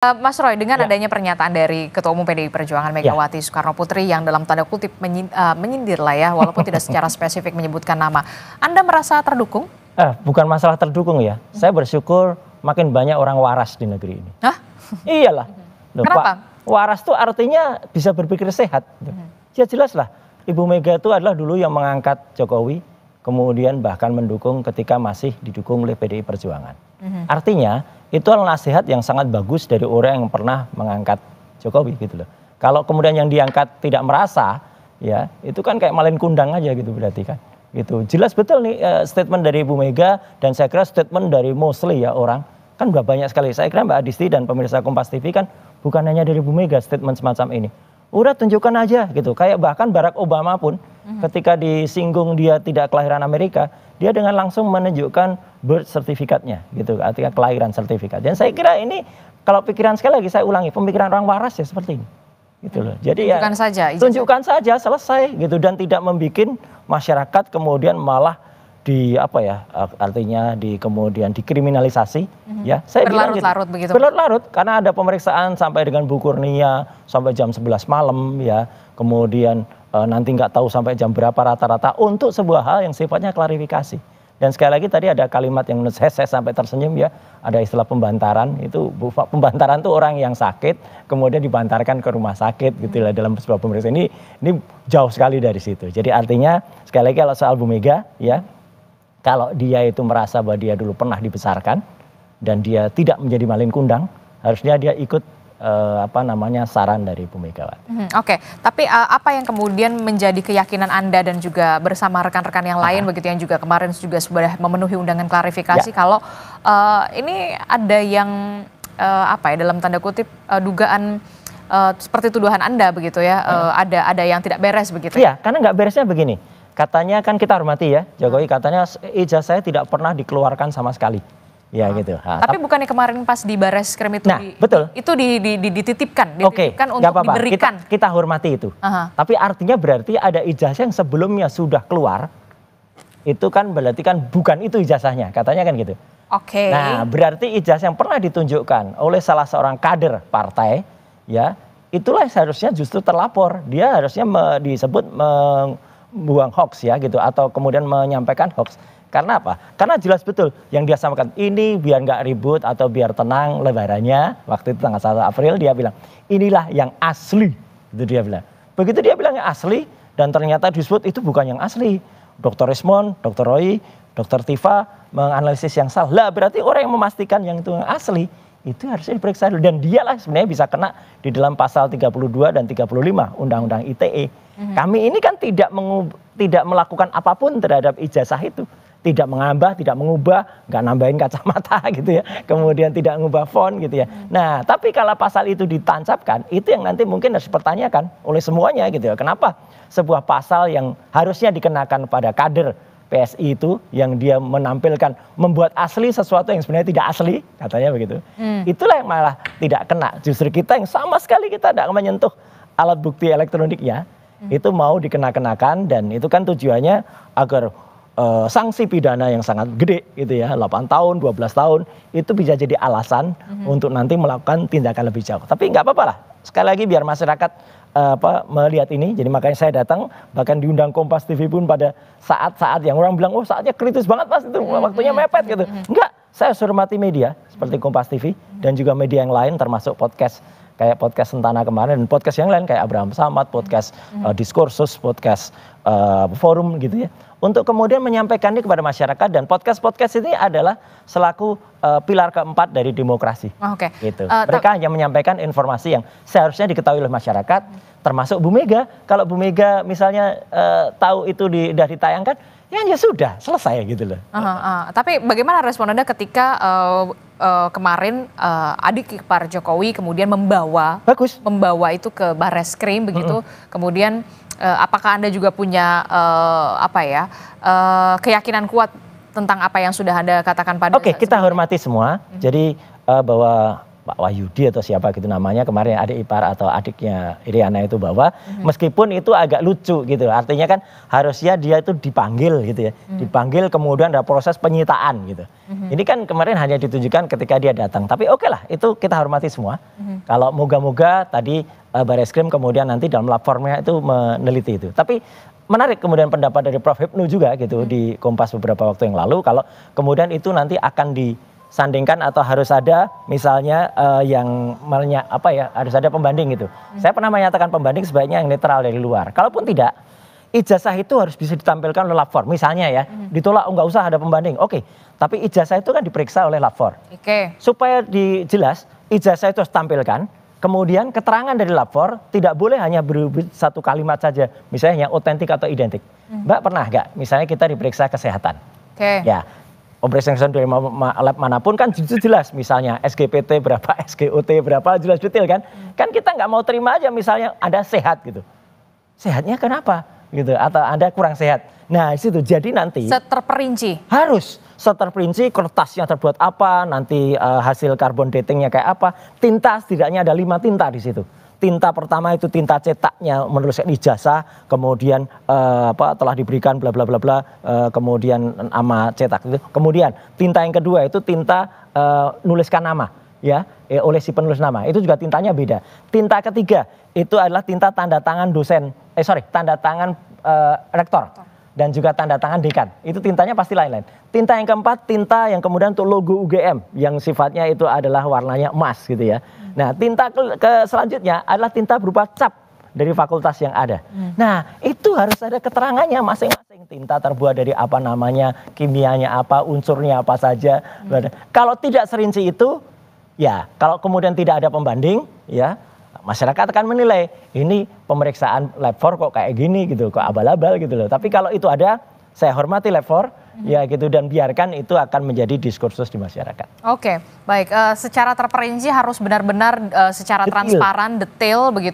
Mas Roy, dengan adanya pernyataan dari Ketua Umum PDI Perjuangan Megawati Soekarno Putri yang dalam tanda kutip menyindir lah ya, walaupun tidak secara spesifik menyebutkan nama, Anda merasa terdukung? Bukan masalah terdukung ya, saya bersyukur makin banyak orang waras di negeri ini. Hah? Iyalah. Loh, Kenapa? Pak, waras itu artinya bisa berpikir sehat. Ya jelas lah, Ibu Mega itu adalah dulu yang mengangkat Jokowi, kemudian bahkan mendukung ketika masih didukung oleh PDI Perjuangan. Artinya itu adalah nasihat yang sangat bagus dari orang yang pernah mengangkat Jokowi gitu loh. Kalau kemudian yang diangkat tidak merasa, ya itu kan kayak malin kundang aja gitu berarti kan. Gitu. Jelas betul nih statement dari Ibu Mega dan saya kira statement dari mostly ya orang kan udah banyak sekali. Saya kira Mbak Adisti dan pemirsa Kompas TV kan bukan hanya dari Ibu Mega statement semacam ini. Udah tunjukkan aja gitu. Kayak bahkan Barack Obama pun ketika disinggung dia tidak kelahiran Amerika, dia dengan langsung menunjukkan birth certificate-nya gitu, artinya kelahiran sertifikat. Dan saya kira ini kalau pikiran sekali lagi saya ulangi, pemikiran orang waras ya seperti ini. Gitu loh. Jadi tunjukkan ya saja, tunjukkan saja selesai gitu dan tidak membuat masyarakat kemudian malah artinya kemudian dikriminalisasi ya. Saya berlarut-larut begitu. Berlarut-larut karena ada pemeriksaan sampai dengan Bu Kurnia sampai jam 11 malam ya. Kemudian nanti nggak tahu sampai jam berapa rata-rata untuk sebuah hal yang sifatnya klarifikasi. Dan sekali lagi tadi ada kalimat yang menurut saya sampai tersenyum ya, ada istilah pembantaran. Itu pembantaran tuh orang yang sakit kemudian dibantarkan ke rumah sakit gitu lah dalam sebuah pemeriksaan. Ini jauh sekali dari situ. Jadi artinya sekali lagi kalau soal Bu Mega ya, kalau dia itu merasa bahwa dia dulu pernah dibesarkan dan dia tidak menjadi malin kundang, harusnya dia ikut saran dari Bu Megawati. Oke, tapi apa yang kemudian menjadi keyakinan Anda dan juga bersama rekan-rekan yang lain begitu yang juga kemarin juga sudah memenuhi undangan klarifikasi kalau ini ada yang dalam tanda kutip dugaan seperti tuduhan Anda begitu ya, ada yang tidak beres begitu. Iya, karena nggak beresnya begini. Katanya kan kita hormati ya, Jokowi katanya ijazah saya tidak pernah dikeluarkan sama sekali. Ya gitu. Tapi bukannya kemarin pas di Bareskrim itu betul. Itu dititipkan Oke, untuk diberikan. Kita hormati itu. Tapi artinya berarti ada ijazah yang sebelumnya sudah keluar. Itu kan berarti kan bukan itu ijazahnya, katanya kan gitu. Oke. Nah, berarti ijazah yang pernah ditunjukkan oleh salah seorang kader partai ya, itulah seharusnya justru terlapor. Dia harusnya disebut membuang hoax ya gitu atau kemudian menyampaikan hoax. Karena apa? Karena jelas betul yang dia sampaikan ini biar nggak ribut atau biar tenang lebarannya. Waktu itu tanggal 1 April dia bilang inilah yang asli. Itu dia bilang. Begitu dia bilang yang asli dan ternyata disebut itu bukan yang asli. Dr. Rismond, Dr. Roy, Dr. Tifa menganalisis yang salah. Lah berarti orang yang memastikan yang itu yang asli itu harusnya diperiksa dulu. Dan dialah sebenarnya bisa kena di dalam pasal 32 dan 35 Undang-Undang ITE. Kami ini kan tidak melakukan apapun terhadap ijazah itu. Tidak menambah, tidak mengubah, nggak nambahin kacamata gitu ya. Kemudian tidak mengubah font gitu ya. Nah, tapi kalau pasal itu ditancapkan, itu yang nanti mungkin harus dipertanyakan oleh semuanya gitu ya. Kenapa sebuah pasal yang harusnya dikenakan pada kader PSI itu, yang dia menampilkan, membuat asli sesuatu yang sebenarnya tidak asli, katanya begitu. Itulah yang malah tidak kena. Justru kita yang sama sekali kita tidak menyentuh alat bukti elektroniknya, itu mau dikenakan dan itu kan tujuannya agar sanksi pidana yang sangat gede gitu ya, 8 tahun, 12 tahun itu bisa jadi alasan untuk nanti melakukan tindakan lebih jauh. Tapi nggak apa-apa lah. Sekali lagi biar masyarakat melihat ini. Jadi makanya saya datang bahkan diundang Kompas TV pun pada saat-saat yang orang bilang saatnya kritis banget Mas itu waktunya mepet gitu. Enggak, saya hormati media seperti Kompas TV dan juga media yang lain termasuk podcast kayak podcast Sentana kemarin dan podcast yang lain kayak Abraham Samad, podcast Diskursus, podcast Forum gitu ya. Untuk kemudian menyampaikan ini kepada masyarakat dan podcast-podcast ini adalah selaku pilar keempat dari demokrasi. Gitu. Mereka hanya menyampaikan informasi yang seharusnya diketahui oleh masyarakat, termasuk Bu Mega. Kalau Bu Mega misalnya tahu itu sudah ditayangkan, ya sudah selesai gitu loh. Tapi bagaimana respon Anda ketika kemarin adik ipar Jokowi kemudian membawa itu ke Bareskrim begitu, kemudian apakah Anda juga punya keyakinan kuat tentang apa yang sudah Anda katakan pada kita hormati semua. Jadi bahwa Pak Wahyudi atau siapa gitu namanya kemarin adik ipar atau adiknya Iriana itu bahwa meskipun itu agak lucu gitu, artinya kan harusnya dia itu dipanggil gitu ya, dipanggil kemudian ada proses penyitaan gitu. Ini kan kemarin hanya ditunjukkan ketika dia datang, tapi oke lah itu kita hormati semua. Kalau moga-moga tadi Barreskrim kemudian nanti dalam lapornya itu meneliti itu. Tapi menarik kemudian pendapat dari Prof. Hipnu juga gitu di Kompas beberapa waktu yang lalu, kalau kemudian itu nanti akan disandingkan atau harus ada misalnya yang harus ada pembanding gitu. Saya pernah menyatakan pembanding sebaiknya yang netral dari luar. Kalaupun tidak, ijazah itu harus bisa ditampilkan oleh lapor. Misalnya ya, ditolak nggak usah ada pembanding. Oke, tapi ijazah itu kan diperiksa oleh lapor. Supaya dijelas, ijazah itu harus tampilkan. Kemudian keterangan dari lapor tidak boleh hanya berubah satu kalimat saja, misalnya yang otentik atau identik. Mbak pernah nggak? Misalnya kita diperiksa kesehatan, ya, pemeriksaan dari lab manapun kan jelas, misalnya SGPT berapa, SGOT berapa, jelas detail kan? Kan kita nggak mau terima aja misalnya Anda sehat gitu, sehatnya kenapa? Gitu, atau Anda kurang sehat. Nah situ jadi nanti terperinci. Harus terperinci kertasnya terbuat apa, nanti hasil carbon datingnya kayak apa, tinta setidaknya ada 5 tinta di situ. Tinta pertama itu tinta cetaknya menuliskan ijazah, kemudian telah diberikan bla bla bla bla, kemudian nama cetak itu. Kemudian tinta yang kedua itu tinta nuliskan nama, ya, oleh si penulis nama. Itu juga tintanya beda. Tinta ketiga itu adalah tinta tanda tangan tanda tangan rektor. Dan juga tanda tangan dekan, itu tintanya pasti lain-lain. Tinta yang keempat, tinta yang kemudian untuk logo UGM, yang sifatnya itu adalah warnanya emas gitu ya. Nah tinta selanjutnya adalah tinta berupa cap dari fakultas yang ada. Nah itu harus ada keterangannya masing-masing. Tinta terbuat dari apa namanya, kimianya apa, unsurnya apa saja. Kalau tidak serinci itu, ya kalau kemudian tidak ada pembanding, ya masyarakat akan menilai ini pemeriksaan lab 4 kok kayak gini gitu, kok abal-abal gitu loh. Tapi kalau itu ada, saya hormati lab 4 ya gitu, dan biarkan itu akan menjadi diskursus di masyarakat. Oke, baik. Secara terperinci harus benar-benar secara transparan, detail begitu.